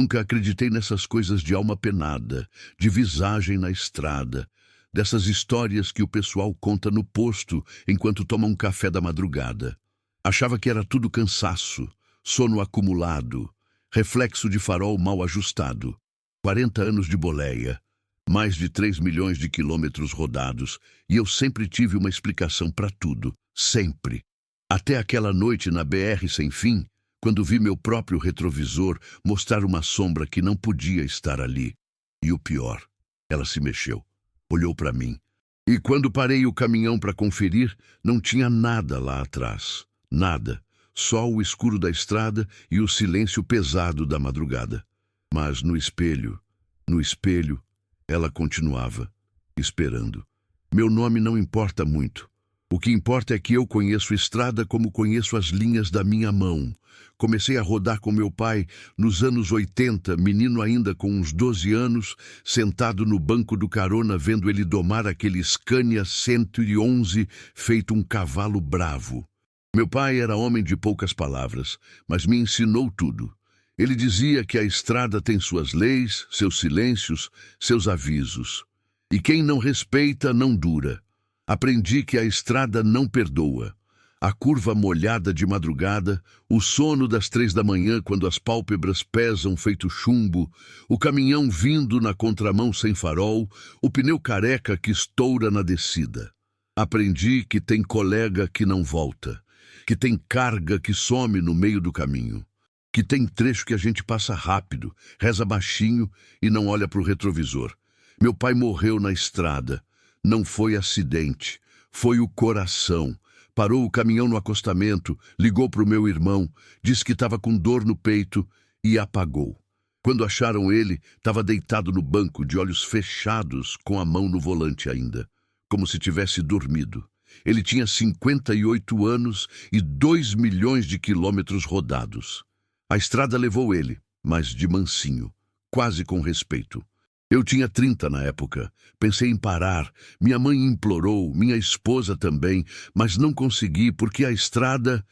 Nunca acreditei nessas coisas de alma penada, de visagem na estrada, dessas histórias que o pessoal conta no posto enquanto toma um café da madrugada. Achava que era tudo cansaço, sono acumulado, reflexo de farol mal ajustado. 40 anos de boleia, mais de 3 milhões de quilômetros rodados, e eu sempre tive uma explicação para tudo, sempre. Até aquela noite na BR sem fim, quando vi meu próprio retrovisor mostrar uma sombra que não podia estar ali. E o pior, ela se mexeu, olhou para mim. E quando parei o caminhão para conferir, não tinha nada lá atrás. Nada, só o escuro da estrada e o silêncio pesado da madrugada. Mas no espelho, ela continuava, esperando. Meu nome não importa muito. O que importa é que eu conheço estrada como conheço as linhas da minha mão. Comecei a rodar com meu pai nos anos 80, menino ainda com uns 12 anos, sentado no banco do carona vendo ele domar aquele Scania 111 feito um cavalo bravo. Meu pai era homem de poucas palavras, mas me ensinou tudo. Ele dizia que a estrada tem suas leis, seus silêncios, seus avisos. E quem não respeita não dura. Aprendi que a estrada não perdoa. A curva molhada de madrugada, o sono das 3 da manhã quando as pálpebras pesam feito chumbo, o caminhão vindo na contramão sem farol, o pneu careca que estoura na descida. Aprendi que tem colega que não volta, que tem carga que some no meio do caminho, que tem trecho que a gente passa rápido, reza baixinho e não olha para o retrovisor. Meu pai morreu na estrada. Não foi acidente, foi o coração. Parou o caminhão no acostamento, ligou para o meu irmão, disse que estava com dor no peito e apagou. Quando acharam ele, estava deitado no banco, de olhos fechados, com a mão no volante ainda, como se tivesse dormido. Ele tinha 58 anos e 2 milhões de quilômetros rodados. A estrada levou ele, mas de mansinho, quase com respeito. Eu tinha 30 na época. Pensei em parar. Minha mãe implorou, minha esposa também, mas não consegui porque a estrada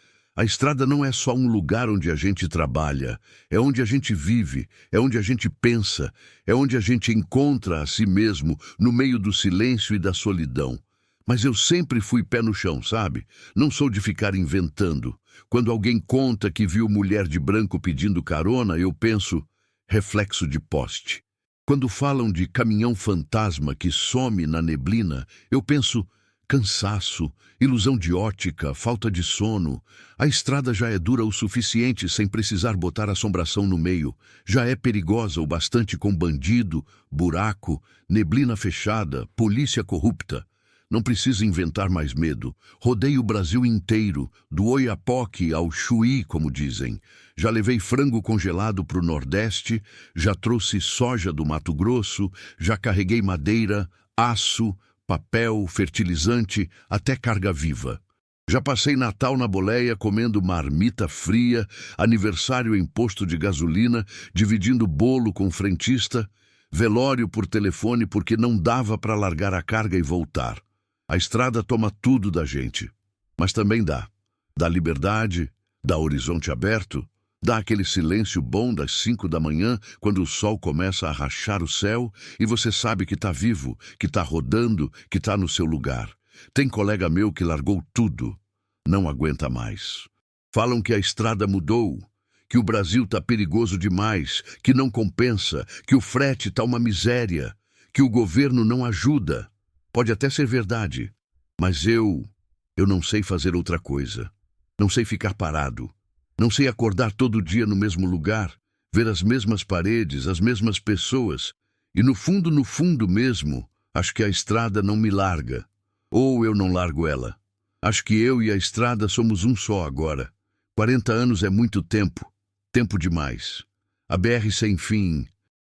não é só um lugar onde a gente trabalha, é onde a gente vive, é onde a gente pensa, é onde a gente encontra a si mesmo no meio do silêncio e da solidão. Mas eu sempre fui pé no chão, sabe? Não sou de ficar inventando. Quando alguém conta que viu mulher de branco pedindo carona, eu penso, reflexo de poste. Quando falam de caminhão fantasma que some na neblina, eu penso cansaço, ilusão de ótica, falta de sono. A estrada já é dura o suficiente sem precisar botar assombração no meio. Já é perigosa o bastante com bandido, buraco, neblina fechada, polícia corrupta. Não precisa inventar mais medo. Rodei o Brasil inteiro, do Oiapoque ao Chuí, como dizem. Já levei frango congelado para o Nordeste, já trouxe soja do Mato Grosso, já carreguei madeira, aço, papel, fertilizante, até carga viva. Já passei Natal na boleia comendo marmita fria, aniversário em posto de gasolina, dividindo bolo com frentista, velório por telefone porque não dava para largar a carga e voltar. A estrada toma tudo da gente, mas também dá. Dá liberdade, dá horizonte aberto, dá aquele silêncio bom das 5 da manhã, quando o sol começa a rachar o céu e você sabe que está vivo, que está rodando, que está no seu lugar. Tem colega meu que largou tudo, não aguenta mais. Falam que a estrada mudou, que o Brasil está perigoso demais, que não compensa, que o frete está uma miséria, que o governo não ajuda. Pode até ser verdade, mas eu não sei fazer outra coisa. Não sei ficar parado. Não sei acordar todo dia no mesmo lugar, ver as mesmas paredes, as mesmas pessoas. E no fundo mesmo, acho que a estrada não me larga. Ou eu não largo ela. Acho que eu e a estrada somos um só agora. 40 anos é muito tempo. Tempo demais. A BR sem fim.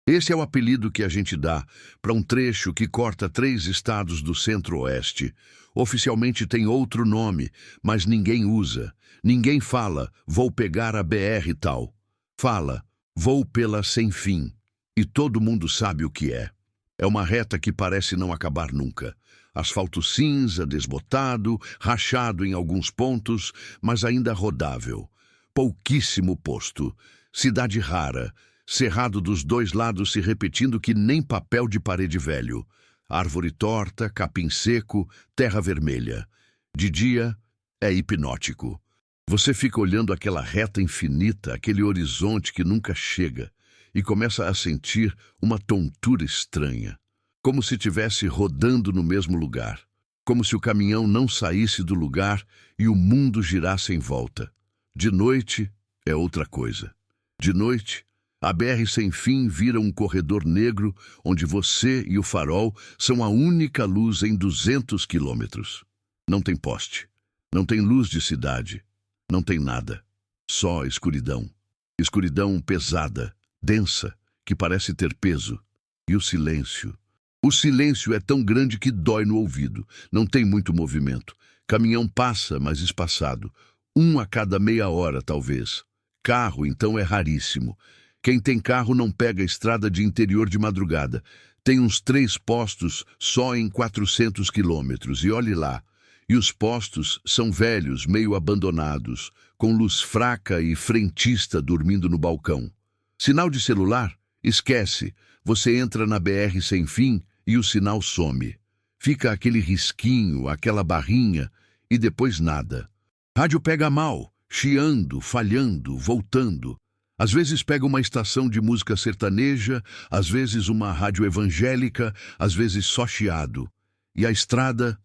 Esse é o apelido que a gente dá para um trecho que corta 3 estados do Centro-Oeste. Oficialmente tem outro nome, mas ninguém usa. Ninguém fala, vou pegar a BR e tal. Fala, vou pela sem fim. E todo mundo sabe o que é. É uma reta que parece não acabar nunca. Asfalto cinza, desbotado, rachado em alguns pontos, mas ainda rodável. Pouquíssimo posto. Cidade rara. cerrado dos dois lados se repetindo que nem papel de parede velho. Árvore torta, capim seco, terra vermelha. De dia, é hipnótico. Você fica olhando aquela reta infinita, aquele horizonte que nunca chega, e começa a sentir uma tontura estranha, como se estivesse rodando no mesmo lugar, como se o caminhão não saísse do lugar e o mundo girasse em volta. De noite, é outra coisa. De noite, a BR sem fim vira um corredor negro onde você e o farol são a única luz em 200 quilômetros. Não tem poste, não tem luz de cidade, não tem nada. Só escuridão. Escuridão pesada, densa, que parece ter peso. E o silêncio. O silêncio é tão grande que dói no ouvido. Não tem muito movimento. Caminhão passa, mas espaçado. Um a cada meia hora, talvez. Carro, então, é raríssimo. Quem tem carro não pega a estrada de interior de madrugada. Tem uns 3 postos só em 400 quilômetros, e olhe lá. E os postos são velhos, meio abandonados, com luz fraca e frentista dormindo no balcão. Sinal de celular? Esquece. Você entra na BR sem fim e o sinal some. Fica aquele risquinho, aquela barrinha, e depois nada. Rádio pega mal, chiando, falhando, voltando. Às vezes pega uma estação de música sertaneja, às vezes uma rádio evangélica, às vezes só chiado. E a estrada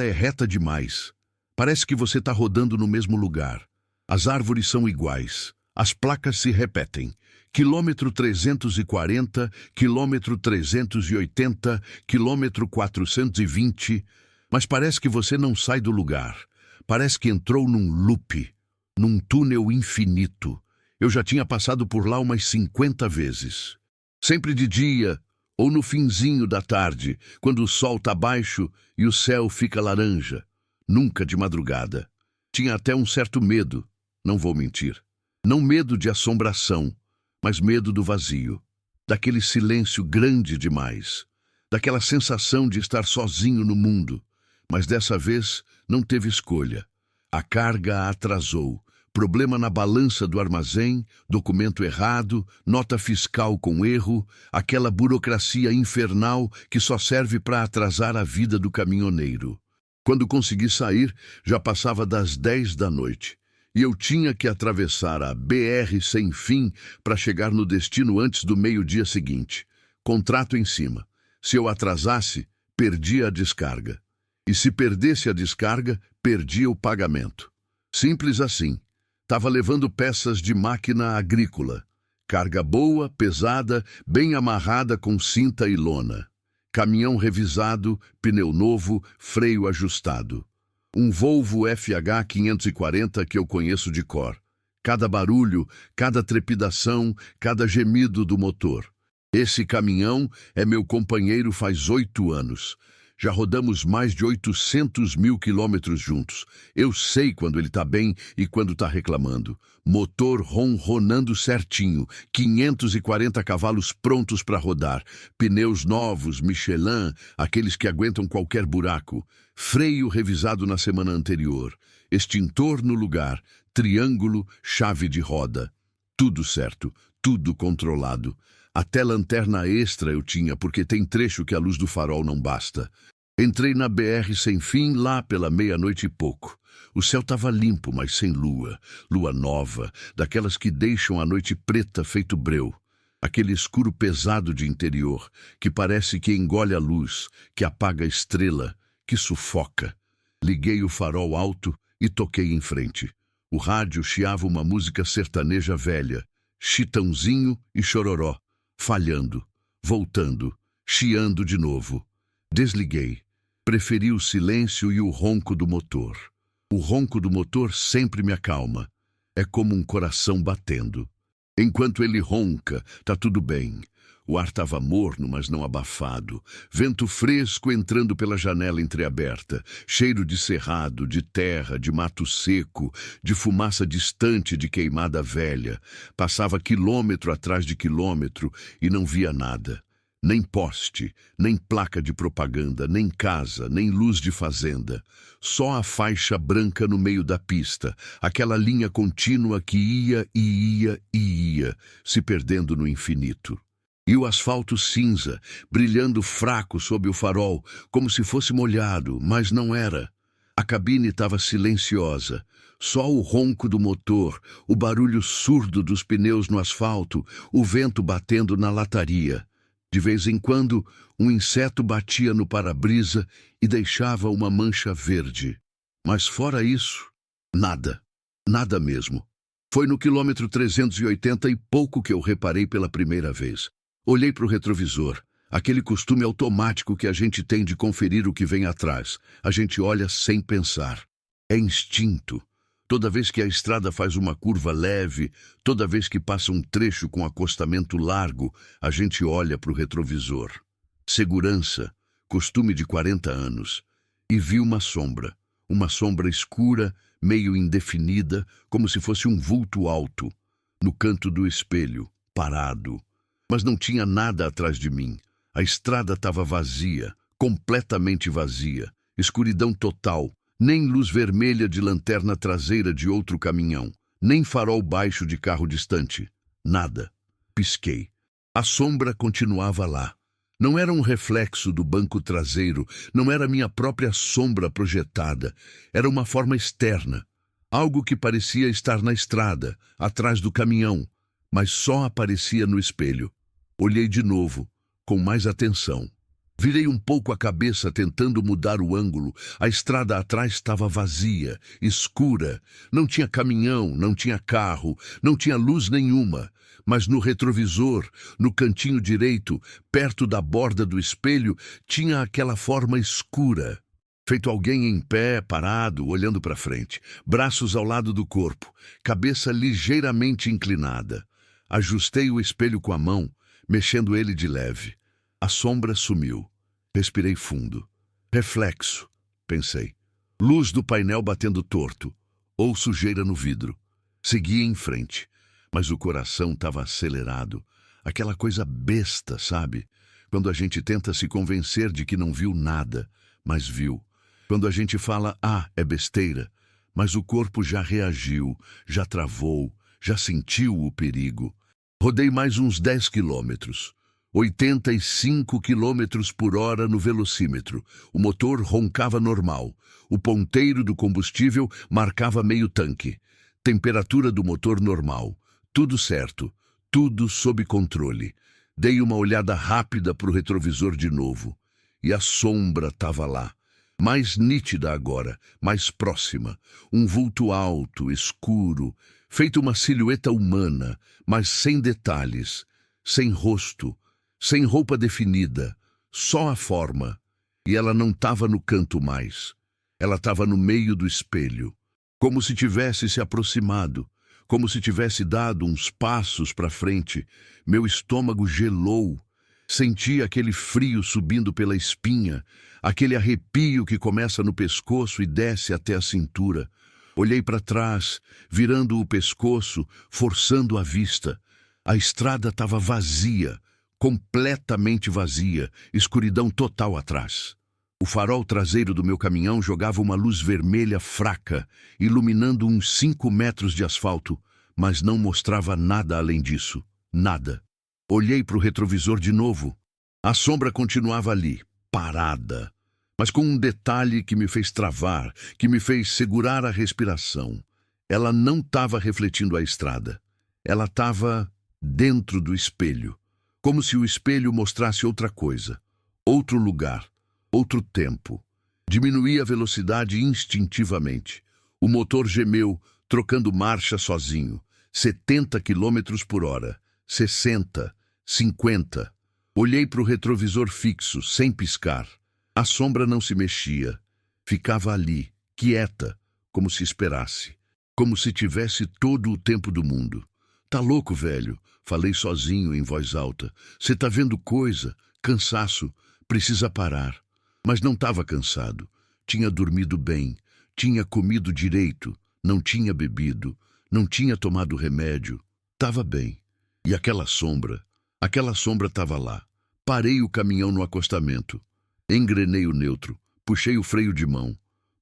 é reta demais. Parece que você está rodando no mesmo lugar. As árvores são iguais. As placas se repetem. Quilômetro 340, quilômetro 380, quilômetro 420. Mas parece que você não sai do lugar. Parece que entrou num loop, num túnel infinito. Eu já tinha passado por lá umas 50 vezes. Sempre de dia, ou no finzinho da tarde, quando o sol tá baixo e o céu fica laranja. Nunca de madrugada. Tinha até um certo medo, não vou mentir. Não medo de assombração, mas medo do vazio. Daquele silêncio grande demais. Daquela sensação de estar sozinho no mundo. Mas dessa vez não teve escolha. A carga atrasou. Problema na balança do armazém, documento errado, nota fiscal com erro, aquela burocracia infernal que só serve para atrasar a vida do caminhoneiro. Quando consegui sair, já passava das 10 da noite. E eu tinha que atravessar a BR sem fim para chegar no destino antes do meio-dia seguinte. Contrato em cima. Se eu atrasasse, perdia a descarga. E se perdesse a descarga, perdia o pagamento. Simples assim. Tava levando peças de máquina agrícola. Carga boa, pesada, bem amarrada com cinta e lona. Caminhão revisado, pneu novo, freio ajustado. Um Volvo FH 540 que eu conheço de cor. Cada barulho, cada trepidação, cada gemido do motor. Esse caminhão é meu companheiro faz 8 anos. Já rodamos mais de 800 mil quilômetros juntos. Eu sei quando ele tá bem e quando tá reclamando. Motor ronronando certinho, 540 cavalos prontos para rodar, pneus novos, Michelin, aqueles que aguentam qualquer buraco, freio revisado na semana anterior, extintor no lugar, triângulo, chave de roda. Tudo certo, tudo controlado. Até lanterna extra eu tinha, porque tem trecho que a luz do farol não basta. Entrei na BR sem fim lá pela meia-noite e pouco. O céu estava limpo, mas sem lua. Lua nova, daquelas que deixam a noite preta feito breu. Aquele escuro pesado de interior, que parece que engole a luz, que apaga a estrela, que sufoca. Liguei o farol alto e toquei em frente. O rádio chiava uma música sertaneja velha, Chitãozinho e Chororó. Falhando, voltando, chiando de novo. Desliguei. Preferi o silêncio e o ronco do motor. O ronco do motor sempre me acalma. É como um coração batendo. Enquanto ele ronca, tá tudo bem. O ar estava morno, mas não abafado. Vento fresco entrando pela janela entreaberta. Cheiro de cerrado, de terra, de mato seco, de fumaça distante de queimada velha. Passava quilômetro atrás de quilômetro e não via nada. Nem poste, nem placa de propaganda, nem casa, nem luz de fazenda. Só a faixa branca no meio da pista, aquela linha contínua que ia e ia e ia, se perdendo no infinito. E o asfalto cinza, brilhando fraco sob o farol, como se fosse molhado, mas não era. A cabine estava silenciosa. Só o ronco do motor, o barulho surdo dos pneus no asfalto, o vento batendo na lataria. De vez em quando, um inseto batia no para-brisa e deixava uma mancha verde. Mas fora isso, nada. Nada mesmo. Foi no quilômetro 380 e pouco que eu reparei pela primeira vez. Olhei para o retrovisor. Aquele costume automático que a gente tem de conferir o que vem atrás. A gente olha sem pensar. É instinto. Toda vez que a estrada faz uma curva leve, toda vez que passa um trecho com acostamento largo, a gente olha para o retrovisor. Segurança, costume de 40 anos. E vi uma sombra escura, meio indefinida, como se fosse um vulto alto, no canto do espelho, parado. Mas não tinha nada atrás de mim. A estrada estava vazia, completamente vazia, escuridão total. Nem luz vermelha de lanterna traseira de outro caminhão, nem farol baixo de carro distante. Nada. Pisquei. A sombra continuava lá. Não era um reflexo do banco traseiro, não era minha própria sombra projetada. Era uma forma externa. Algo que parecia estar na estrada, atrás do caminhão, mas só aparecia no espelho. Olhei de novo, com mais atenção. Virei um pouco a cabeça tentando mudar o ângulo. A estrada atrás estava vazia, escura. Não tinha caminhão, não tinha carro, não tinha luz nenhuma. Mas no retrovisor, no cantinho direito, perto da borda do espelho, tinha aquela forma escura. Feito alguém em pé, parado, olhando para frente. Braços ao lado do corpo, cabeça ligeiramente inclinada. Ajustei o espelho com a mão, mexendo ele de leve. A sombra sumiu. Respirei fundo. Reflexo, pensei. Luz do painel batendo torto, ou sujeira no vidro. Segui em frente, mas o coração estava acelerado. Aquela coisa besta, sabe? Quando a gente tenta se convencer de que não viu nada, mas viu. Quando a gente fala, é besteira, mas o corpo já reagiu, já travou, já sentiu o perigo. Rodei mais uns 10 quilômetros. 85 quilômetros por hora no velocímetro. O motor roncava normal. O ponteiro do combustível marcava meio tanque. Temperatura do motor normal. Tudo certo. Tudo sob controle. Dei uma olhada rápida para o retrovisor de novo. E a sombra estava lá. Mais nítida agora, mais próxima. Um vulto alto, escuro, feito uma silhueta humana, mas sem detalhes, sem rosto, sem roupa definida, só a forma. E ela não estava no canto mais. Ela estava no meio do espelho, como se tivesse se aproximado, como se tivesse dado uns passos para frente. Meu estômago gelou. Senti aquele frio subindo pela espinha, aquele arrepio que começa no pescoço e desce até a cintura. Olhei para trás, virando o pescoço, forçando a vista. A estrada estava vazia, completamente vazia, escuridão total atrás. O farol traseiro do meu caminhão jogava uma luz vermelha fraca, iluminando uns 5 metros de asfalto, mas não mostrava nada além disso. Nada. Olhei para o retrovisor de novo. A sombra continuava ali, parada, mas com um detalhe que me fez travar, que me fez segurar a respiração. Ela não estava refletindo a estrada. Ela estava dentro do espelho, como se o espelho mostrasse outra coisa, outro lugar, outro tempo. Diminuí a velocidade instintivamente. O motor gemeu, trocando marcha sozinho. 70 quilômetros por hora, 60, 50. Olhei para o retrovisor fixo, sem piscar. A sombra não se mexia. Ficava ali, quieta, como se esperasse. Como se tivesse todo o tempo do mundo. Tá louco, velho? Falei sozinho em voz alta. Você tá vendo coisa? Cansaço. Precisa parar. Mas não estava cansado. Tinha dormido bem. Tinha comido direito. Não tinha bebido. Não tinha tomado remédio. Tava bem. E aquela sombra estava lá, Parei o caminhão no acostamento. Engrenei o neutro. Puxei o freio de mão.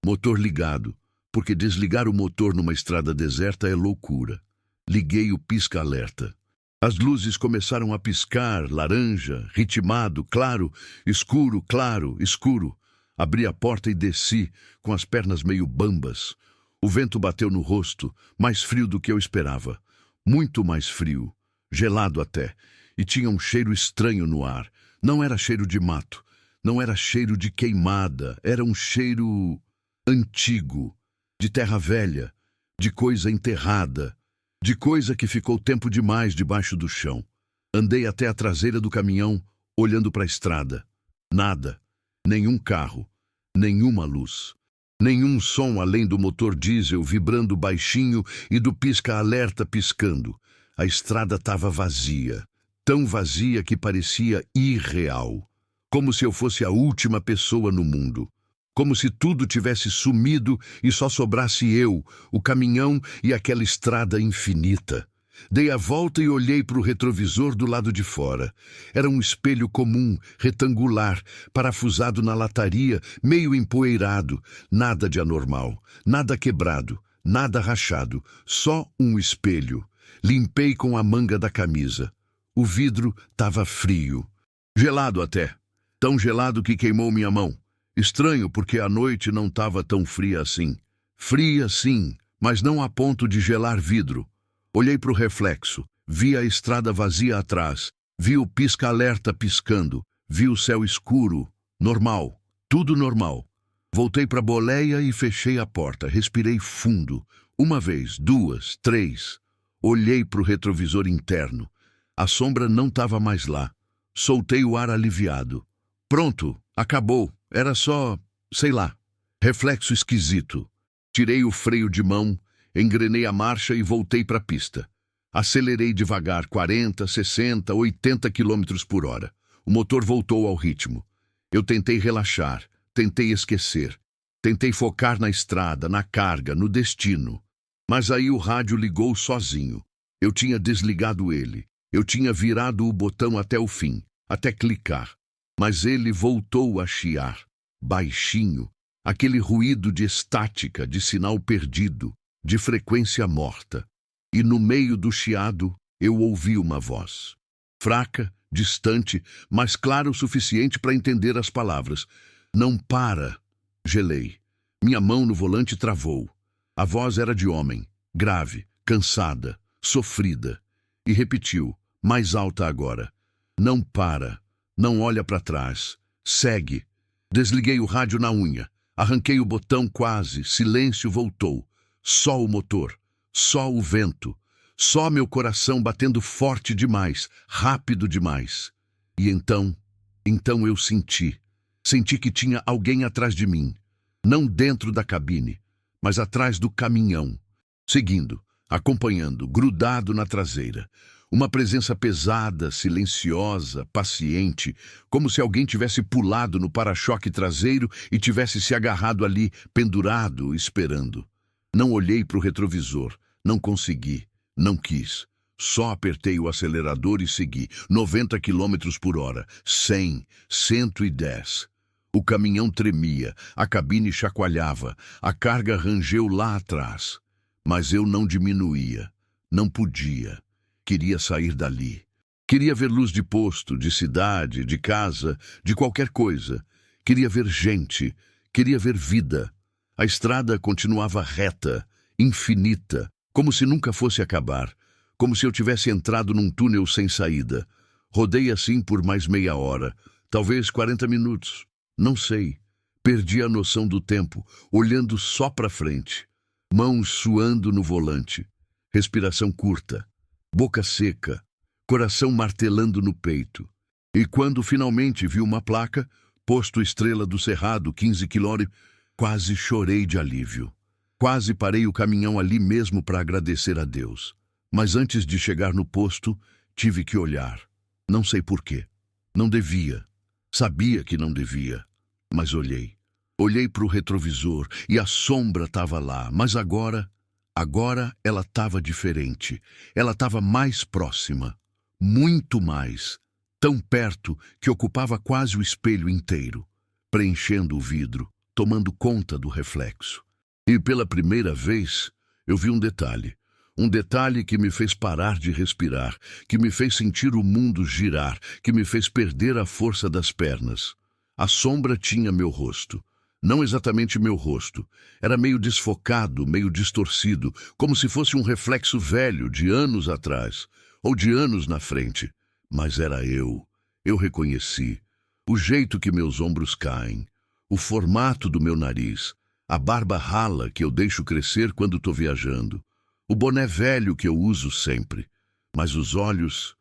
Motor ligado, porque desligar o motor numa estrada deserta é loucura. Liguei o pisca-alerta. As luzes começaram a piscar, laranja, ritmado, claro, escuro. Abri a porta e desci, com as pernas meio bambas. O vento bateu no rosto, mais frio do que eu esperava. Muito mais frio, gelado até, e tinha um cheiro estranho no ar. Não era cheiro de mato, não era cheiro de queimada, era um cheiro antigo, de terra velha, de coisa enterrada, de coisa que ficou tempo demais debaixo do chão. Andei até a traseira do caminhão, olhando para a estrada. Nada, nenhum carro, nenhuma luz. Nenhum som além do motor diesel vibrando baixinho e do pisca-alerta piscando. A estrada estava vazia, tão vazia que parecia irreal. Como se eu fosse a última pessoa no mundo. Como se tudo tivesse sumido e só sobrasse eu, o caminhão e aquela estrada infinita. Dei a volta e olhei para o retrovisor do lado de fora. Era um espelho comum, retangular, parafusado na lataria, meio empoeirado. Nada de anormal, nada quebrado, nada rachado, só um espelho. Limpei com a manga da camisa. O vidro estava frio. Gelado até. Tão gelado que queimou minha mão. Estranho porque a noite não estava tão fria assim. Fria sim, mas não a ponto de gelar vidro. Olhei para o reflexo, vi a estrada vazia atrás, vi o pisca-alerta piscando, vi o céu escuro, normal, tudo normal. Voltei para a boleia e fechei a porta, respirei fundo, uma vez, duas, três. Olhei para o retrovisor interno, a sombra não estava mais lá. Soltei o ar aliviado. Pronto, acabou, era só, sei lá, reflexo esquisito. Tirei o freio de mão, engrenei a marcha e voltei para a pista. Acelerei devagar, 40, 60, 80 quilômetros por hora. O motor voltou ao ritmo. Eu tentei relaxar, tentei esquecer. Tentei focar na estrada, na carga, no destino. Mas aí o rádio ligou sozinho. Eu tinha desligado ele. Eu tinha virado o botão até o fim, até clicar. Mas ele voltou a chiar, baixinho. Aquele ruído de estática, de sinal perdido, de frequência morta. E no meio do chiado, eu ouvi uma voz. Fraca, distante, mas clara o suficiente para entender as palavras. Não para. Gelei. Minha mão no volante travou. A voz era de homem, grave, cansada, sofrida. E repetiu, mais alta agora. Não para. Não olha para trás. Segue. Desliguei o rádio na unha. Arranquei o botão quase. Silêncio voltou. Só o motor. Só o vento. Só meu coração batendo forte demais. Rápido demais. E então eu senti. Senti que tinha alguém atrás de mim. Não dentro da cabine, mas atrás do caminhão. Seguindo, acompanhando, grudado na traseira. Uma presença pesada, silenciosa, paciente, como se alguém tivesse pulado no para-choque traseiro e tivesse se agarrado ali, pendurado, esperando. Não olhei para o retrovisor, não consegui, não quis. Só apertei o acelerador e segui, 90 quilômetros por hora, 100, 110. O caminhão tremia, a cabine chacoalhava, a carga rangeu lá atrás. Mas eu não diminuía, não podia. Queria sair dali. Queria ver luz de posto, de cidade, de casa, de qualquer coisa. Queria ver gente, queria ver vida. A estrada continuava reta, infinita, como se nunca fosse acabar, como se eu tivesse entrado num túnel sem saída. Rodei assim por mais meia hora, talvez 40 minutos, não sei. Perdi a noção do tempo, olhando só para frente. Mãos suando no volante, respiração curta. Boca seca, coração martelando no peito. E quando finalmente vi uma placa, posto Estrela do Cerrado, 15 quilômetros, quase chorei de alívio. Quase parei o caminhão ali mesmo para agradecer a Deus. Mas antes de chegar no posto, tive que olhar. Não sei porquê. Não devia. Sabia que não devia. Mas olhei. Olhei para o retrovisor e a sombra estava lá, mas agora ela estava diferente. Ela estava mais próxima. Muito mais. tão perto que ocupava quase o espelho inteiro, preenchendo o vidro, tomando conta do reflexo. E pela primeira vez, eu vi um detalhe que me fez parar de respirar, que me fez sentir o mundo girar, que me fez perder a força das pernas. A sombra tinha meu rosto. Não exatamente meu rosto. Era meio desfocado, meio distorcido, como se fosse um reflexo velho de anos atrás, ou de anos na frente. Mas era eu. Eu reconheci. O jeito que meus ombros caem, o formato do meu nariz, a barba rala que eu deixo crescer quando estou viajando, o boné velho que eu uso sempre. Mas os olhos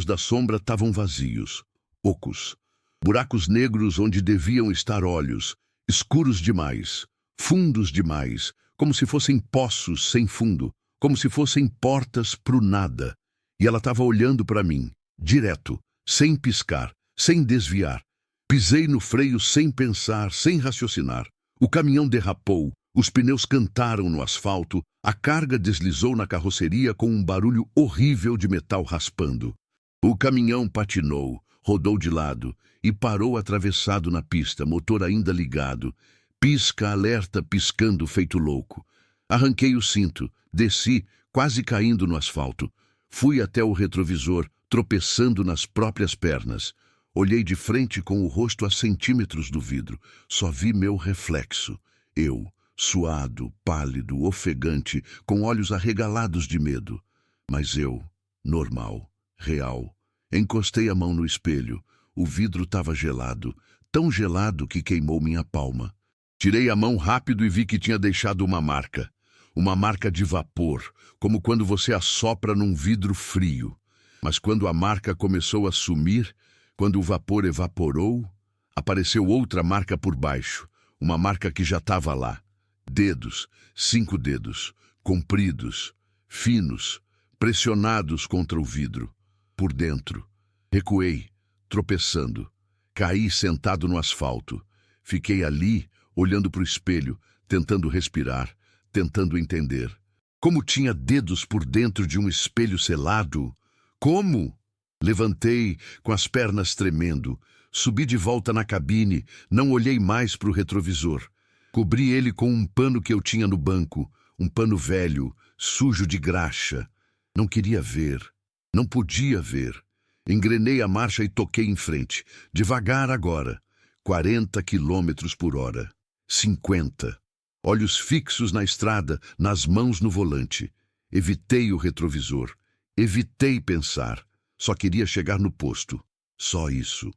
da sombra estavam vazios, ocos, buracos negros onde deviam estar olhos, escuros demais, fundos demais, como se fossem poços sem fundo, como se fossem portas pro nada. E ela estava olhando para mim, direto, sem piscar, sem desviar. Pisei no freio sem pensar, sem raciocinar. O caminhão derrapou, os pneus cantaram no asfalto, a carga deslizou na carroceria com um barulho horrível de metal raspando. O caminhão patinou, rodou de lado e parou atravessado na pista, motor ainda ligado. Pisca, alerta, piscando feito louco. Arranquei o cinto, desci, quase caindo no asfalto. Fui até o retrovisor, tropeçando nas próprias pernas. Olhei de frente com o rosto a centímetros do vidro. Só vi meu reflexo. Eu, suado, pálido, ofegante, com olhos arregalados de medo. Mas eu, normal, real. Encostei a mão no espelho. O vidro estava gelado, tão gelado que queimou minha palma. Tirei a mão rápido e vi que tinha deixado uma marca de vapor, como quando você assopra num vidro frio. Mas quando a marca começou a sumir, quando o vapor evaporou, apareceu outra marca por baixo, uma marca que já estava lá. Dedos, 5 dedos, compridos, finos, pressionados contra o vidro. Por dentro. Recuei, tropeçando. Caí sentado no asfalto. Fiquei ali, olhando para o espelho, tentando respirar, tentando entender. Como tinha dedos por dentro de um espelho selado? Como? Levantei, com as pernas tremendo. Subi de volta na cabine, não olhei mais para o retrovisor. Cobri ele com um pano que eu tinha no banco, um pano velho, sujo de graxa. Não queria ver, não podia ver. Engrenei a marcha e toquei em frente, devagar agora. 40 quilômetros por hora. 50. Olhos fixos na estrada, nas mãos no volante. Evitei o retrovisor. Evitei pensar. Só queria chegar no posto. Só isso.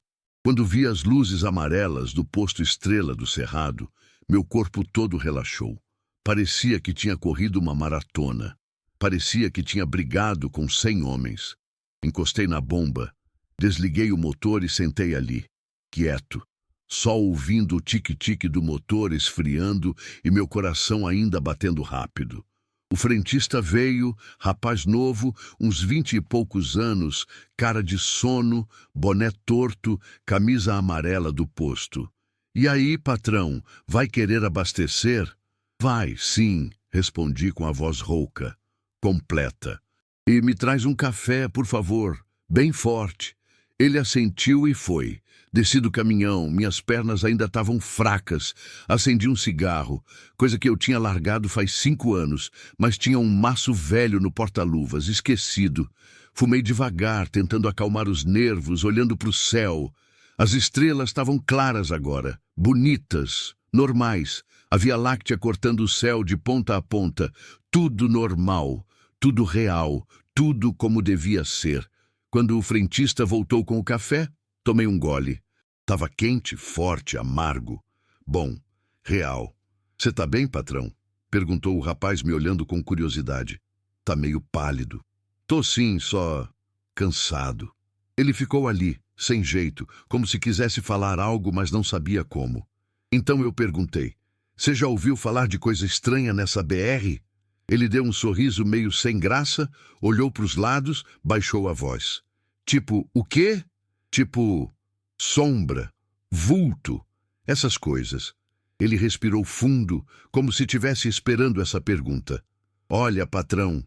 Quando vi as luzes amarelas do posto Estrela do Cerrado, meu corpo todo relaxou. Parecia que tinha corrido uma maratona. Parecia que tinha brigado com 100 homens. Encostei na bomba, desliguei o motor e sentei ali, quieto, só ouvindo o tique-tique do motor esfriando e meu coração ainda batendo rápido. O frentista veio, rapaz novo, uns 20 e poucos anos, cara de sono, boné torto, camisa amarela do posto. E aí, patrão, vai querer abastecer? Vai, sim, respondi com a voz rouca, completa. E me traz um café, por favor, bem forte. Ele assentiu e foi. Desci do caminhão, minhas pernas ainda estavam fracas. Acendi um cigarro, coisa que eu tinha largado faz 5 anos, mas tinha um maço velho no porta-luvas, esquecido. Fumei devagar, tentando acalmar os nervos, olhando para o céu. As estrelas estavam claras agora, bonitas, normais. A Via Láctea cortando o céu de ponta a ponta. Tudo normal, tudo real, tudo como devia ser. Quando o frentista voltou com o café, tomei um gole. Tava quente, forte, amargo. Bom, real. Cê tá bem, patrão? Perguntou o rapaz me olhando com curiosidade. Tá meio pálido. Tô sim, só cansado. Ele ficou ali, sem jeito, como se quisesse falar algo, mas não sabia como. Então eu perguntei, cê já ouviu falar de coisa estranha nessa BR? Ele deu um sorriso meio sem graça, olhou para os lados, baixou a voz. Tipo, o quê? Tipo, sombra, vulto, essas coisas. Ele respirou fundo, como se estivesse esperando essa pergunta. Olha, patrão,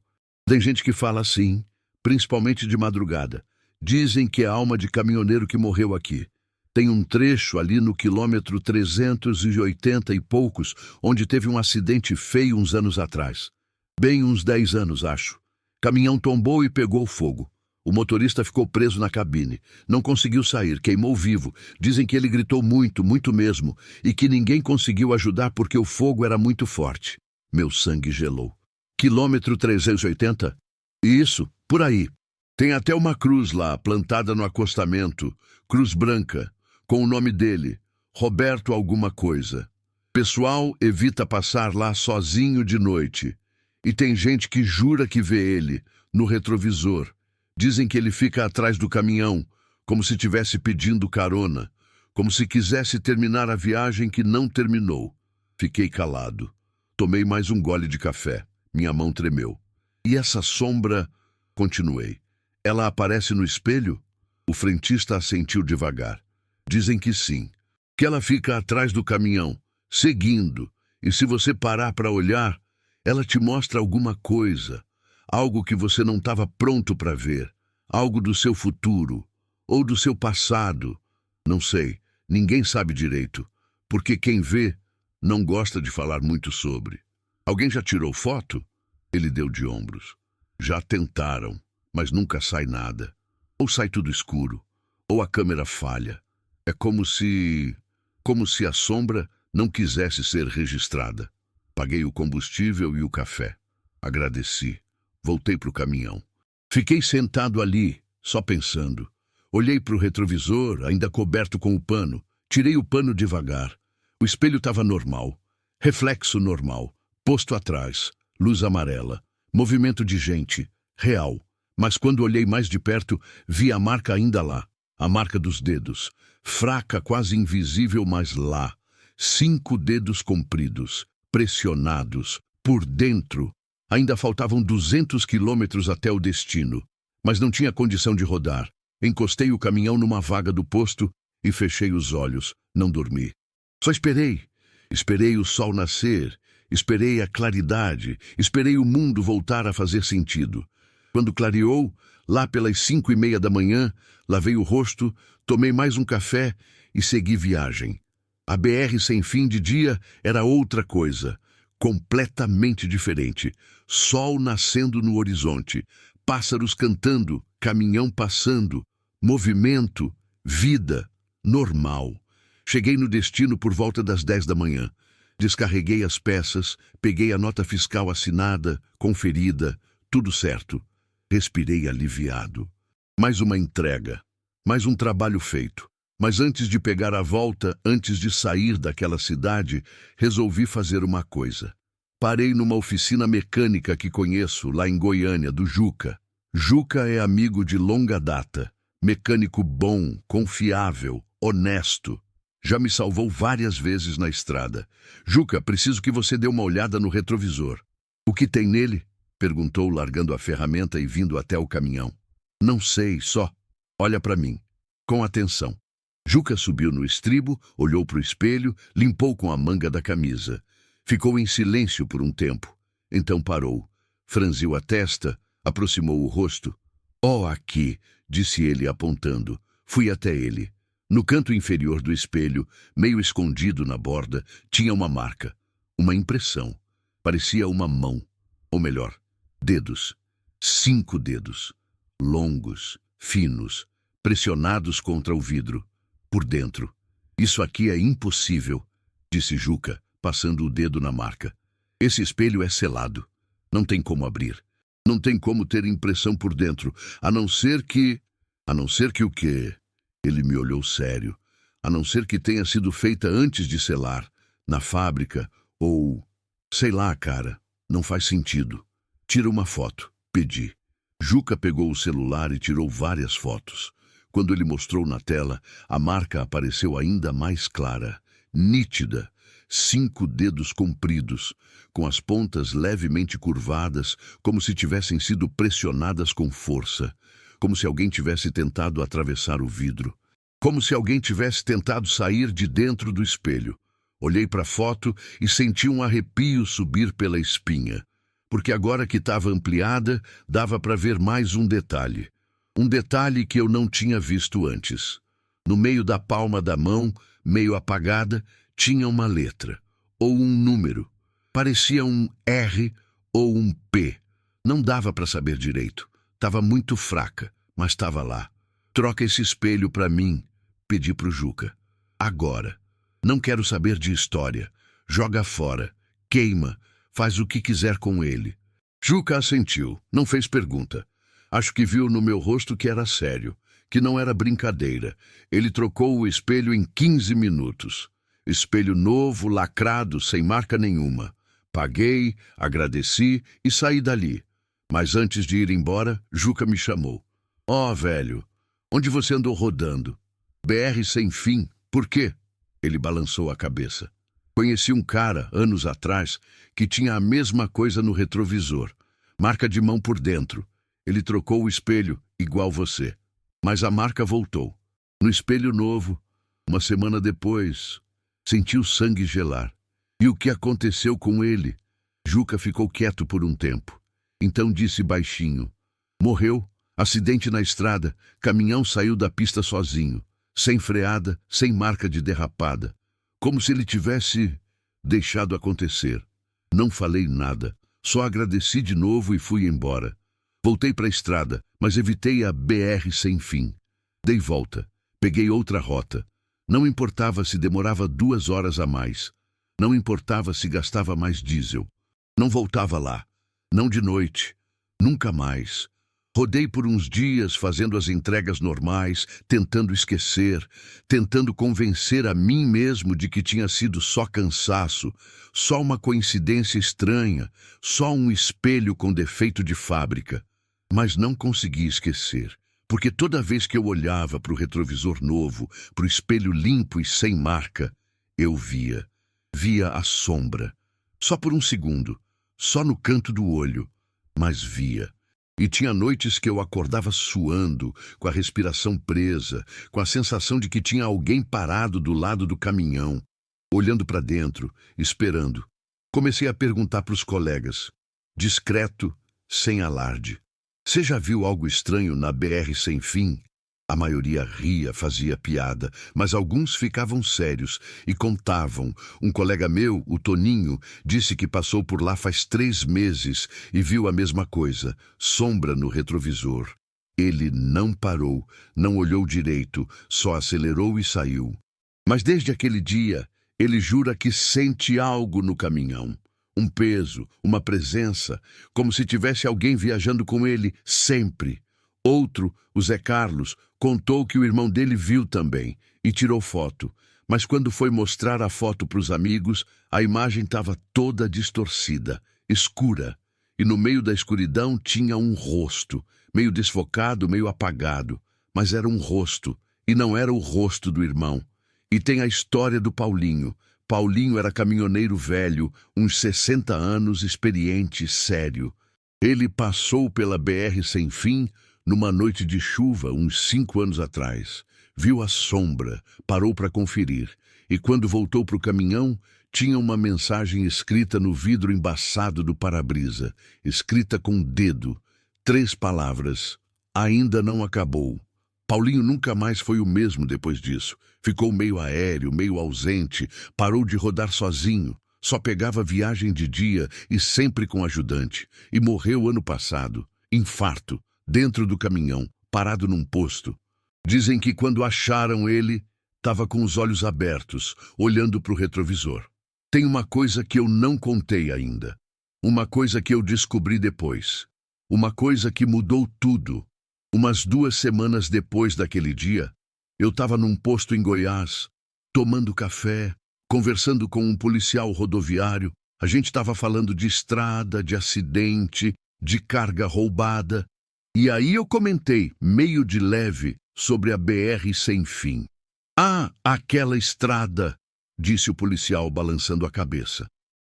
tem gente que fala assim, principalmente de madrugada. Dizem que é a alma de caminhoneiro que morreu aqui. Tem um trecho ali no quilômetro 380 e poucos, onde teve um acidente feio uns anos atrás. Bem uns 10 anos, acho. Caminhão tombou e pegou fogo. O motorista ficou preso na cabine. Não conseguiu sair, queimou vivo. Dizem que ele gritou muito, muito mesmo, e que ninguém conseguiu ajudar porque o fogo era muito forte. Meu sangue gelou. Quilômetro 380? Isso, por aí. Tem até uma cruz lá, plantada no acostamento, cruz branca, com o nome dele, Roberto alguma coisa. Pessoal evita passar lá sozinho de noite. E tem gente que jura que vê ele, no retrovisor. Dizem que ele fica atrás do caminhão, como se tivesse pedindo carona, como se quisesse terminar a viagem que não terminou. Fiquei calado. Tomei mais um gole de café. Minha mão tremeu. E essa sombra... Continuei. Ela aparece no espelho? O frentista assentiu devagar. Dizem que sim. Que ela fica atrás do caminhão, seguindo. E se você parar para olhar, ela te mostra alguma coisa. Algo que você não estava pronto para ver. Algo do seu futuro. Ou do seu passado. Não sei. Ninguém sabe direito. Porque quem vê não gosta de falar muito sobre. Alguém já tirou foto? Ele deu de ombros. Já tentaram, mas nunca sai nada. Ou sai tudo escuro, ou a câmera falha. É como se a sombra não quisesse ser registrada. Paguei o combustível e o café. Agradeci. Voltei para o caminhão. Fiquei sentado ali, só pensando. Olhei para o retrovisor, ainda coberto com o pano. Tirei o pano devagar. O espelho estava normal. Reflexo normal. Posto atrás. Luz amarela. Movimento de gente. Real. Mas quando olhei mais de perto, vi a marca ainda lá. A marca dos dedos. Fraca, quase invisível, mas lá. 5 dedos compridos. Pressionados. Por dentro. Ainda faltavam 200 quilômetros até o destino. Mas não tinha condição de rodar. Encostei o caminhão numa vaga do posto e fechei os olhos. Não dormi. Só esperei. Esperei o sol nascer. Esperei a claridade. Esperei o mundo voltar a fazer sentido. Quando clareou, lá pelas 5:30 da manhã, lavei o rosto, tomei mais um café e segui viagem. A BR sem fim de dia era outra coisa. Completamente diferente. Sol nascendo no horizonte. Pássaros cantando. Caminhão passando. Movimento. Vida. Normal. Cheguei no destino por volta das 10 da manhã. Descarreguei as peças, peguei a nota fiscal assinada, conferida, tudo certo. Respirei aliviado. Mais uma entrega. Mais um trabalho feito. Mas antes de pegar a volta, antes de sair daquela cidade, resolvi fazer uma coisa. Parei numa oficina mecânica que conheço, lá em Goiânia, do Juca. Juca é amigo de longa data. Mecânico bom, confiável, honesto. Já me salvou várias vezes na estrada. Juca, preciso que você dê uma olhada no retrovisor. O que tem nele? Perguntou, largando a ferramenta e vindo até o caminhão. Não sei, só. Olha para mim. Com atenção. Juca subiu no estribo, olhou para o espelho, limpou com a manga da camisa. Ficou em silêncio por um tempo. Então parou. Franziu a testa, aproximou o rosto. Oh, aqui, disse ele apontando. Fui até ele. No canto inferior do espelho, meio escondido na borda, tinha uma marca. Uma impressão. Parecia uma mão. Ou melhor, dedos. 5 dedos. Longos, finos, pressionados contra o vidro. Por dentro. Isso aqui é impossível, disse Juca, passando o dedo na marca. Esse espelho é selado. Não tem como abrir. Não tem como ter impressão por dentro, a não ser que... A não ser que o quê? Ele me olhou sério. A não ser que tenha sido feita antes de selar, na fábrica, ou... Sei lá, cara. Não faz sentido. Tira uma foto, pedi. Juca pegou o celular e tirou várias fotos. Quando ele mostrou na tela, a marca apareceu ainda mais clara, nítida. 5 dedos compridos, com as pontas levemente curvadas, como se tivessem sido pressionadas com força. Como se alguém tivesse tentado atravessar o vidro. Como se alguém tivesse tentado sair de dentro do espelho. Olhei para a foto e senti um arrepio subir pela espinha. Porque agora que estava ampliada, dava para ver mais um detalhe. Um detalhe que eu não tinha visto antes. No meio da palma da mão, meio apagada, tinha uma letra, ou um número. Parecia um R ou um P. Não dava para saber direito. Estava muito fraca, mas estava lá. Troca esse espelho para mim, pedi pro Juca. Agora. Não quero saber de história. Joga fora, queima, faz o que quiser com ele. Juca assentiu, não fez pergunta. Acho que viu no meu rosto que era sério, que não era brincadeira. Ele trocou o espelho em 15 minutos. Espelho novo, lacrado, sem marca nenhuma. Paguei, agradeci e saí dali. Mas antes de ir embora, Juca me chamou. Ó, velho, onde você andou rodando? BR sem fim, por quê? Ele balançou a cabeça. Conheci um cara, anos atrás, que tinha a mesma coisa no retrovisor. Marca de mão por dentro. Ele trocou o espelho, igual você. Mas a marca voltou. No espelho novo, uma semana depois, senti o sangue gelar. E o que aconteceu com ele? Juca ficou quieto por um tempo. Então disse baixinho. Morreu, acidente na estrada, caminhão saiu da pista sozinho. Sem freada, sem marca de derrapada. Como se ele tivesse deixado acontecer. Não falei nada, só agradeci de novo e fui embora. Voltei para a estrada, mas evitei a BR sem fim. Dei volta, peguei outra rota. Não importava se demorava 2 horas a mais. Não importava se gastava mais diesel. Não voltava lá. Não de noite. Nunca mais. Rodei por uns dias fazendo as entregas normais, tentando esquecer, tentando convencer a mim mesmo de que tinha sido só cansaço, só uma coincidência estranha, só um espelho com defeito de fábrica. Mas não consegui esquecer, porque toda vez que eu olhava para o retrovisor novo, para o espelho limpo e sem marca, eu via a sombra. Só por um segundo, só no canto do olho, mas via. E tinha noites que eu acordava suando, com a respiração presa, com a sensação de que tinha alguém parado do lado do caminhão, olhando para dentro, esperando. Comecei a perguntar para os colegas, discreto, sem alarde. Você já viu algo estranho na BR sem fim? A maioria ria, fazia piada, mas alguns ficavam sérios e contavam. Um colega meu, o Toninho, disse que passou por lá faz 3 meses e viu a mesma coisa, sombra no retrovisor. Ele não parou, não olhou direito, só acelerou e saiu. Mas desde aquele dia, ele jura que sente algo no caminhão. Um peso, uma presença, como se tivesse alguém viajando com ele sempre. Outro, o Zé Carlos, contou que o irmão dele viu também e tirou foto. Mas quando foi mostrar a foto para os amigos, a imagem estava toda distorcida, escura. E no meio da escuridão tinha um rosto, meio desfocado, meio apagado. Mas era um rosto, e não era o rosto do irmão. E tem a história do Paulinho. Paulinho era caminhoneiro velho, uns 60 anos, experiente, sério. Ele passou pela BR sem fim, numa noite de chuva, uns 5 anos atrás. Viu a sombra, parou para conferir, e quando voltou para o caminhão, tinha uma mensagem escrita no vidro embaçado do para-brisa, escrita com dedo, 3 palavras: ainda não acabou. Paulinho nunca mais foi o mesmo depois disso. Ficou meio aéreo, meio ausente, parou de rodar sozinho, só pegava viagem de dia e sempre com ajudante, e morreu ano passado, infarto. Dentro do caminhão, parado num posto. Dizem que quando acharam ele, estava com os olhos abertos, olhando para o retrovisor. Tem uma coisa que eu não contei ainda. Uma coisa que eu descobri depois. Uma coisa que mudou tudo. Umas 2 semanas depois daquele dia, eu estava num posto em Goiás, tomando café, conversando com um policial rodoviário. A gente estava falando de estrada, de acidente, de carga roubada. E aí eu comentei, meio de leve, sobre a BR sem fim. Ah, aquela estrada, disse o policial balançando a cabeça.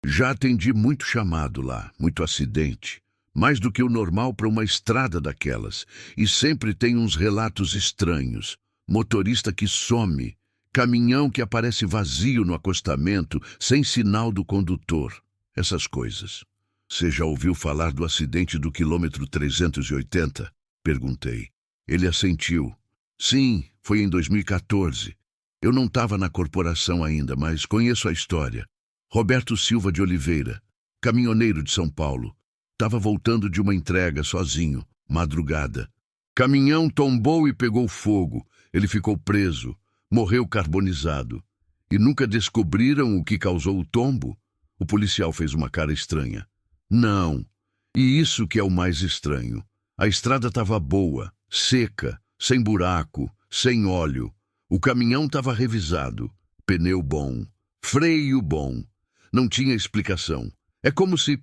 Já atendi muito chamado lá, muito acidente. Mais do que o normal para uma estrada daquelas. E sempre tem uns relatos estranhos. Motorista que some, caminhão que aparece vazio no acostamento, sem sinal do condutor. Essas coisas. Você já ouviu falar do acidente do quilômetro 380? Perguntei. Ele assentiu. Sim, foi em 2014. Eu não estava na corporação ainda, mas conheço a história. Roberto Silva de Oliveira, caminhoneiro de São Paulo. Estava voltando de uma entrega sozinho, madrugada. Caminhão tombou e pegou fogo. Ele ficou preso, morreu carbonizado. E nunca descobriram o que causou o tombo? O policial fez uma cara estranha. Não. E isso que é o mais estranho. A estrada estava boa, seca, sem buraco, sem óleo. O caminhão estava revisado, pneu bom, freio bom. Não tinha explicação. É como se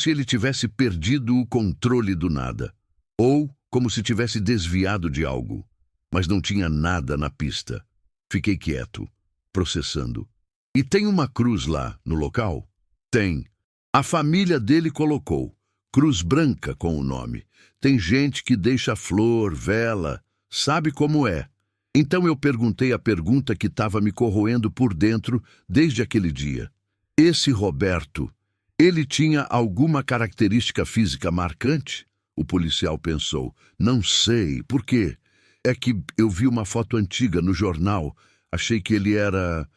ele tivesse perdido o controle do nada. Ou como se tivesse desviado de algo. Mas não tinha nada na pista. Fiquei quieto, processando. E tem uma cruz lá, no local? Tem. A família dele colocou. Cruz branca com o nome. Tem gente que deixa flor, vela, sabe como é. Então eu perguntei a pergunta que estava me corroendo por dentro desde aquele dia. Esse Roberto, ele tinha alguma característica física marcante? O policial pensou. Não sei, por quê? É que eu vi uma foto antiga no jornal. Achei que ele era,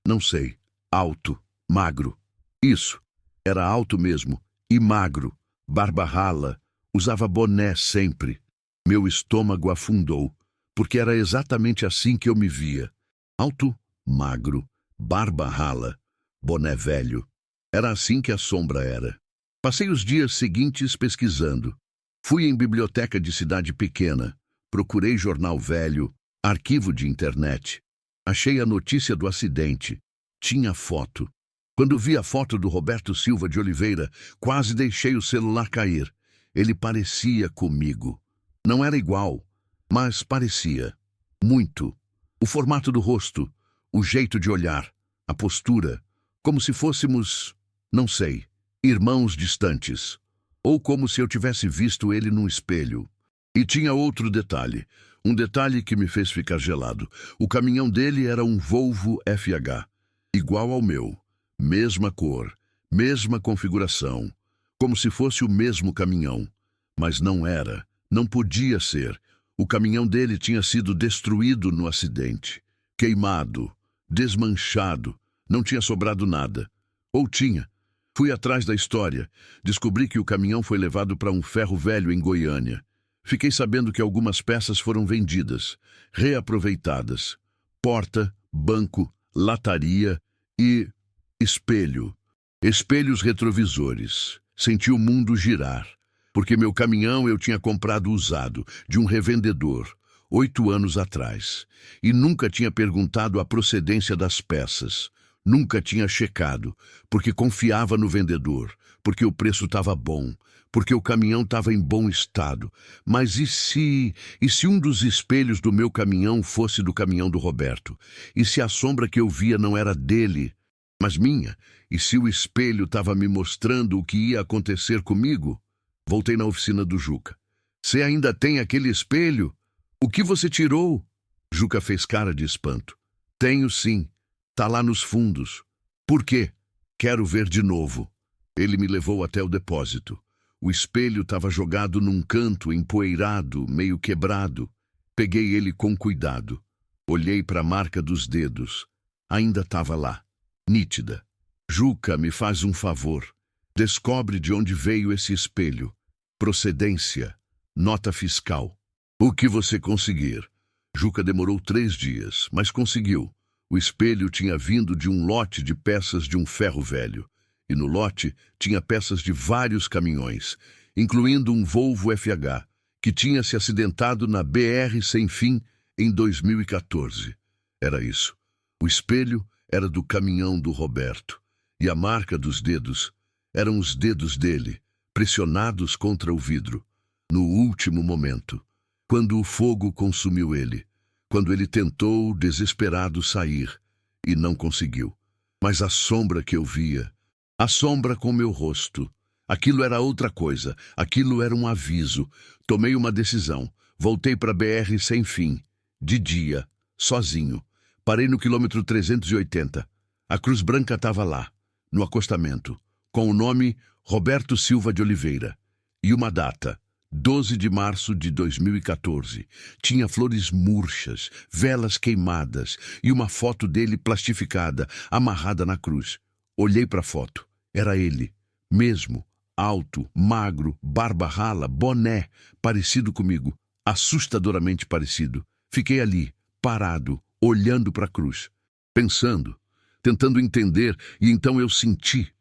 não sei, alto, magro. Isso, era alto mesmo, e magro, barba rala, usava boné sempre. Meu estômago afundou, porque era exatamente assim que eu me via. Alto, magro, barba rala, boné velho. Era assim que a sombra era. Passei os dias seguintes pesquisando. Fui em biblioteca de cidade pequena, procurei jornal velho, arquivo de internet. Achei a notícia do acidente. Tinha foto. Quando vi a foto do Roberto Silva de Oliveira, quase deixei o celular cair. Ele parecia comigo. Não era igual, mas parecia. Muito. O formato do rosto, o jeito de olhar, a postura, como se fôssemos, não sei, irmãos distantes. Ou como se eu tivesse visto ele num espelho. E tinha outro detalhe, um detalhe que me fez ficar gelado. O caminhão dele era um Volvo FH, igual ao meu. Mesma cor, mesma configuração, como se fosse o mesmo caminhão. Mas não era, não podia ser. O caminhão dele tinha sido destruído no acidente. Queimado, desmanchado, não tinha sobrado nada. Ou tinha. Fui atrás da história. Descobri que o caminhão foi levado para um ferro velho em Goiânia. Fiquei sabendo que algumas peças foram vendidas, reaproveitadas. Porta, banco, lataria e espelho. Espelhos retrovisores. Senti o mundo girar. Porque meu caminhão eu tinha comprado usado, de um revendedor, 8 anos atrás. E nunca tinha perguntado a procedência das peças. Nunca tinha checado, porque confiava no vendedor, porque o preço estava bom, porque o caminhão estava em bom estado. Mas e se um dos espelhos do meu caminhão fosse do caminhão do Roberto? E se a sombra que eu via não era dele, mas minha? E se o espelho estava me mostrando o que ia acontecer comigo? Voltei na oficina do Juca. Você ainda tem aquele espelho? O que você tirou? Juca fez cara de espanto. Tenho sim. Tá lá nos fundos. Por quê? Quero ver de novo. Ele me levou até o depósito. O espelho estava jogado num canto, empoeirado, meio quebrado. Peguei ele com cuidado. Olhei para a marca dos dedos. Ainda estava lá, nítida. Juca, me faz um favor. Descobre de onde veio esse espelho. Procedência. Nota fiscal. O que você conseguir. Juca demorou 3 dias, mas conseguiu. O espelho tinha vindo de um lote de peças de um ferro velho. E no lote tinha peças de vários caminhões, incluindo um Volvo FH, que tinha se acidentado na BR Sem Fim em 2014. Era isso. O espelho era do caminhão do Roberto. E a marca dos dedos eram os dedos dele, pressionados contra o vidro. No último momento, quando o fogo consumiu ele. Quando ele tentou, desesperado, sair, e não conseguiu. Mas a sombra que eu via, a sombra com meu rosto, aquilo era outra coisa, aquilo era um aviso. Tomei uma decisão, voltei para a BR Sem Fim, de dia, sozinho. Parei no quilômetro 380. A Cruz Branca estava lá, no acostamento, com o nome Roberto Silva de Oliveira. E uma data, 12 de março de 2014. Tinha flores murchas, velas queimadas e uma foto dele plastificada, amarrada na cruz. Olhei para a foto. Era ele, mesmo, alto, magro, barba rala, boné, parecido comigo, assustadoramente parecido. Fiquei ali, parado, olhando para a cruz, pensando, tentando entender, e então eu senti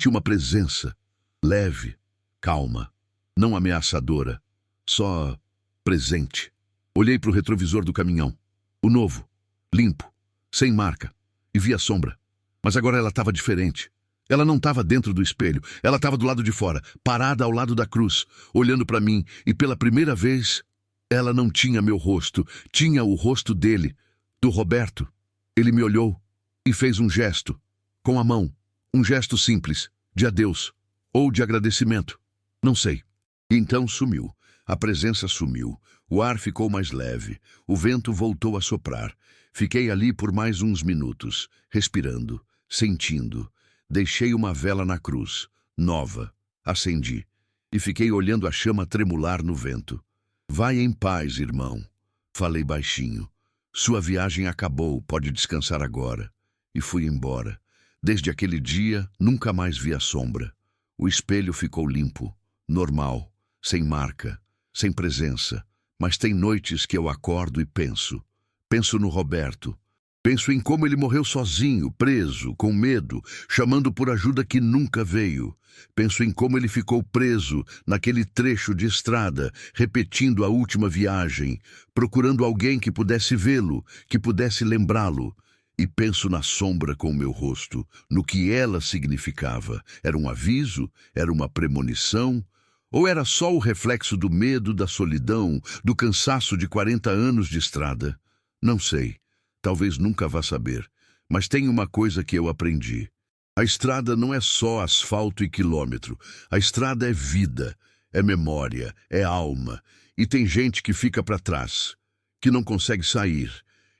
uma presença, leve, calma, não ameaçadora, só presente. Olhei para o retrovisor do caminhão, o novo, limpo, sem marca, e vi a sombra. Mas agora ela estava diferente. Ela não estava dentro do espelho, ela estava do lado de fora, parada ao lado da cruz, olhando para mim, e pela primeira vez, ela não tinha meu rosto, tinha o rosto dele, do Roberto. Ele me olhou e fez um gesto, com a mão, um gesto simples, de adeus, ou de agradecimento, não sei. E então sumiu, a presença sumiu, o ar ficou mais leve, o vento voltou a soprar. Fiquei ali por mais uns minutos, respirando, sentindo. Deixei uma vela na cruz, nova, acendi, e fiquei olhando a chama tremular no vento. Vai em paz, irmão, falei baixinho. Sua viagem acabou, pode descansar agora. E fui embora. Desde aquele dia, nunca mais vi a sombra. O espelho ficou limpo, normal, sem marca, sem presença. Mas tem noites que eu acordo e penso. Penso no Roberto. Penso em como ele morreu sozinho, preso, com medo, chamando por ajuda que nunca veio. Penso em como ele ficou preso naquele trecho de estrada, repetindo a última viagem, procurando alguém que pudesse vê-lo, que pudesse lembrá-lo. E penso na sombra com o meu rosto, no que ela significava. Era um aviso? Era uma premonição? Ou era só o reflexo do medo, da solidão, do cansaço de 40 anos de estrada? Não sei. Talvez nunca vá saber, mas tem uma coisa que eu aprendi. A estrada não é só asfalto e quilômetro. A estrada é vida, é memória, é alma. E tem gente que fica para trás, que não consegue sair,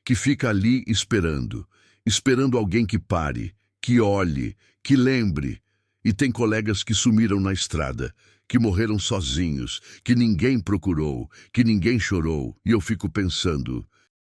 que fica ali esperando, esperando alguém que pare, que olhe, que lembre. E tem colegas que sumiram na estrada, que morreram sozinhos, que ninguém procurou, que ninguém chorou. E eu fico pensando...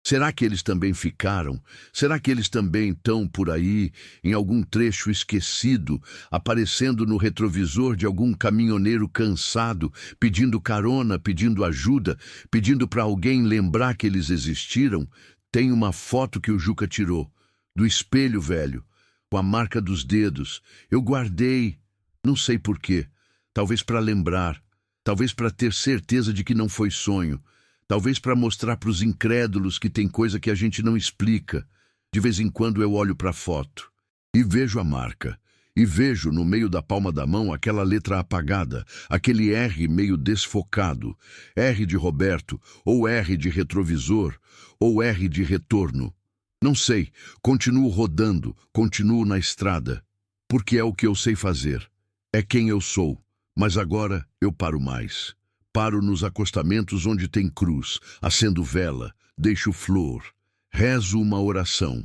Será que eles também ficaram? Será que eles também estão por aí, em algum trecho esquecido, aparecendo no retrovisor de algum caminhoneiro cansado, pedindo carona, pedindo ajuda, pedindo para alguém lembrar que eles existiram? Tem uma foto que o Juca tirou, do espelho velho, com a marca dos dedos. Eu guardei, não sei por quê, talvez para lembrar, talvez para ter certeza de que não foi sonho. Talvez para mostrar para os incrédulos que tem coisa que a gente não explica. De vez em quando eu olho para a foto e vejo a marca. E vejo no meio da palma da mão aquela letra apagada, aquele R meio desfocado. R de Roberto, ou R de retrovisor, ou R de retorno. Não sei, continuo rodando, continuo na estrada. Porque é o que eu sei fazer. É quem eu sou. Mas agora eu paro mais. Paro nos acostamentos onde tem cruz, acendo vela, deixo flor, rezo uma oração.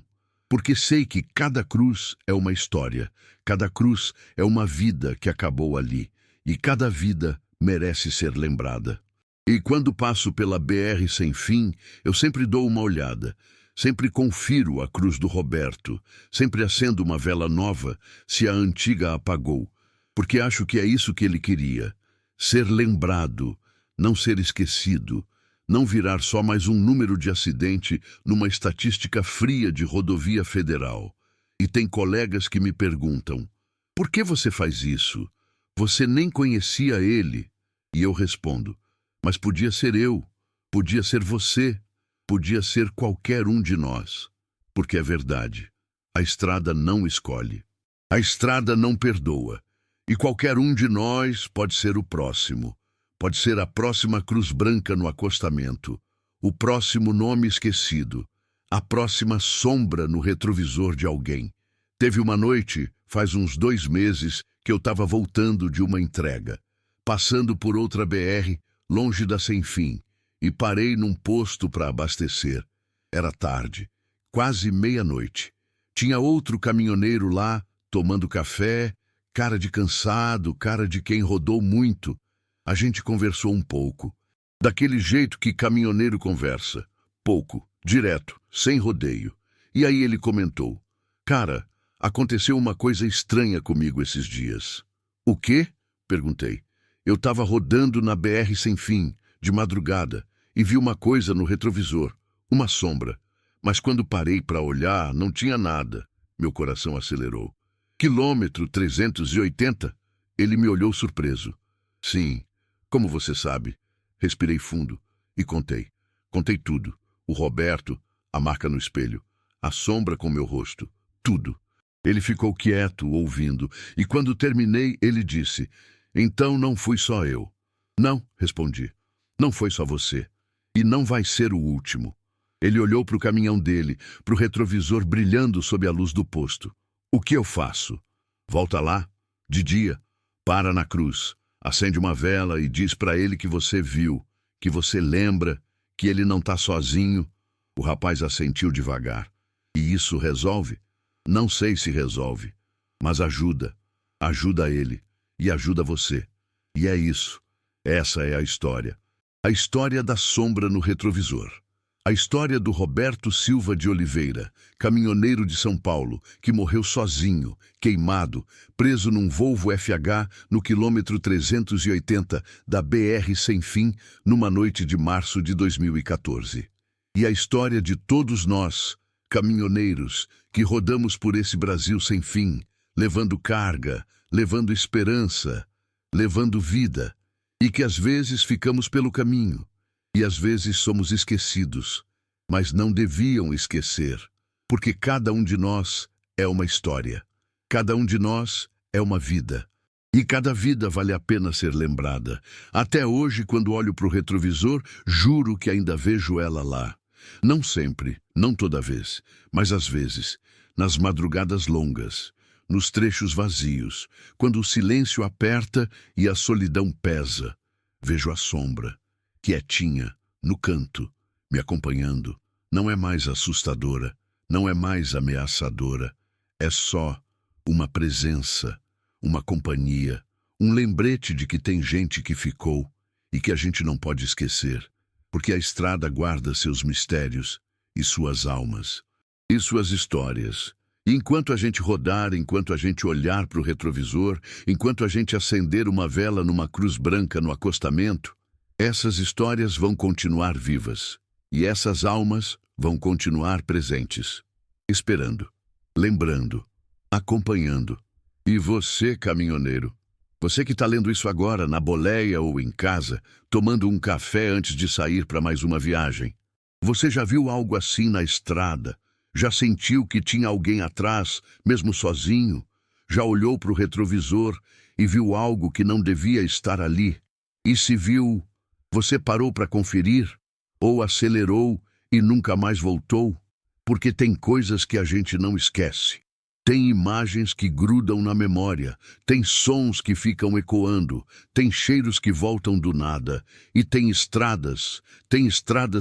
Porque sei que cada cruz é uma história, cada cruz é uma vida que acabou ali, e cada vida merece ser lembrada. E quando passo pela BR sem fim, eu sempre dou uma olhada, sempre confiro a cruz do Roberto, sempre acendo uma vela nova se a antiga apagou, porque acho que é isso que ele queria, ser lembrado, não ser esquecido, não virar só mais um número de acidente numa estatística fria de rodovia federal. E tem colegas que me perguntam, por que você faz isso? Você nem conhecia ele. E eu respondo, mas podia ser eu, podia ser você, podia ser qualquer um de nós. Porque é verdade, a estrada não escolhe, a estrada não perdoa, e qualquer um de nós pode ser o próximo. Pode ser a próxima cruz branca no acostamento, o próximo nome esquecido, a próxima sombra no retrovisor de alguém. Teve uma noite, faz uns 2 meses, que eu estava voltando de uma entrega, passando por outra BR, longe da Sem Fim, e parei num posto para abastecer. Era tarde, quase meia-noite. Tinha outro caminhoneiro lá, tomando café, cara de cansado, cara de quem rodou muito. A gente conversou um pouco. Daquele jeito que caminhoneiro conversa. Pouco, direto, sem rodeio. E aí ele comentou: Cara, aconteceu uma coisa estranha comigo esses dias. O quê? Perguntei. Eu estava rodando na BR sem fim, de madrugada, e vi uma coisa no retrovisor, uma sombra. Mas quando parei para olhar, não tinha nada. Meu coração acelerou. Quilômetro 380? Ele me olhou surpreso. Sim, como você sabe. Respirei fundo e contei. Contei tudo. O Roberto, a marca no espelho, a sombra com meu rosto, tudo. Ele ficou quieto, ouvindo, e quando terminei, ele disse: Então não fui só eu. Não, respondi. Não foi só você. E não vai ser o último. Ele olhou para o caminhão dele, para o retrovisor brilhando sob a luz do posto. O que eu faço? Volta lá, de dia, para na cruz, acende uma vela e diz para ele que você viu, que você lembra, que ele não está sozinho. O rapaz assentiu devagar. E isso resolve? Não sei se resolve, mas ajuda. Ajuda ele e ajuda você. E é isso. Essa é a história. A história da sombra no retrovisor. A história do Roberto Silva de Oliveira, caminhoneiro de São Paulo, que morreu sozinho, queimado, preso num Volvo FH no quilômetro 380 da BR sem fim, numa noite de março de 2014. E a história de todos nós, caminhoneiros, que rodamos por esse Brasil sem fim, levando carga, levando esperança, levando vida, e que às vezes ficamos pelo caminho. E às vezes somos esquecidos, mas não deviam esquecer, porque cada um de nós é uma história, cada um de nós é uma vida, e cada vida vale a pena ser lembrada. Até hoje, quando olho para o retrovisor, juro que ainda vejo ela lá. Não sempre, não toda vez, mas às vezes, nas madrugadas longas, nos trechos vazios, quando o silêncio aperta e a solidão pesa, vejo a sombra, quietinha, no canto, me acompanhando. Não é mais assustadora, não é mais ameaçadora. É só uma presença, uma companhia, um lembrete de que tem gente que ficou e que a gente não pode esquecer, porque a estrada guarda seus mistérios e suas almas e suas histórias. E enquanto a gente rodar, enquanto a gente olhar para o retrovisor, enquanto a gente acender uma vela numa cruz branca no acostamento, essas histórias vão continuar vivas, e essas almas vão continuar presentes, esperando, lembrando, acompanhando. E você, caminhoneiro, você que está lendo isso agora na boleia ou em casa, tomando um café antes de sair para mais uma viagem, você já viu algo assim na estrada? Já sentiu que tinha alguém atrás, mesmo sozinho? Já olhou para o retrovisor e viu algo que não devia estar ali? E se viu, você parou para conferir? Ou acelerou e nunca mais voltou? Porque tem coisas que a gente não esquece. Tem imagens que grudam na memória, tem sons que ficam ecoando, tem cheiros que voltam do nada, e tem estradas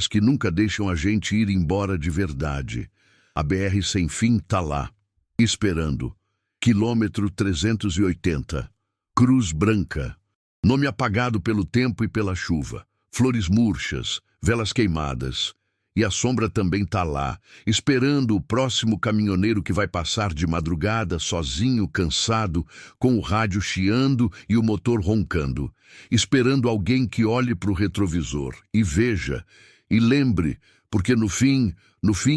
que nunca deixam a gente ir embora de verdade. A BR sem fim tá lá, esperando. Quilômetro 380, Cruz Branca. Nome apagado pelo tempo e pela chuva, flores murchas, velas queimadas. E a sombra também tá lá, esperando o próximo caminhoneiro que vai passar de madrugada, sozinho, cansado, com o rádio chiando e o motor roncando. Esperando alguém que olhe para o retrovisor e veja, e lembre, porque no fim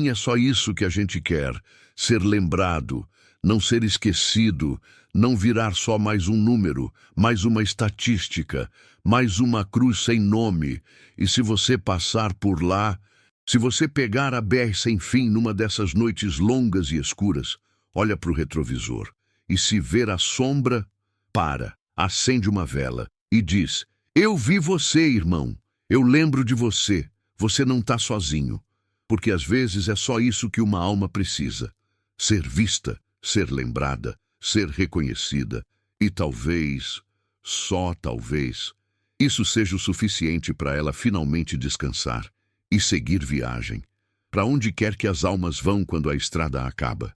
é só isso que a gente quer, ser lembrado, não ser esquecido, não virar só mais um número, mais uma estatística, mais uma cruz sem nome. E se você passar por lá, se você pegar a BR sem fim numa dessas noites longas e escuras, olha para o retrovisor e se ver a sombra, para, acende uma vela e diz: Eu vi você, irmão, eu lembro de você, você não está sozinho. Porque às vezes é só isso que uma alma precisa, ser vista, ser lembrada, ser reconhecida, e talvez, só talvez, isso seja o suficiente para ela finalmente descansar e seguir viagem, para onde quer que as almas vão quando a estrada acaba.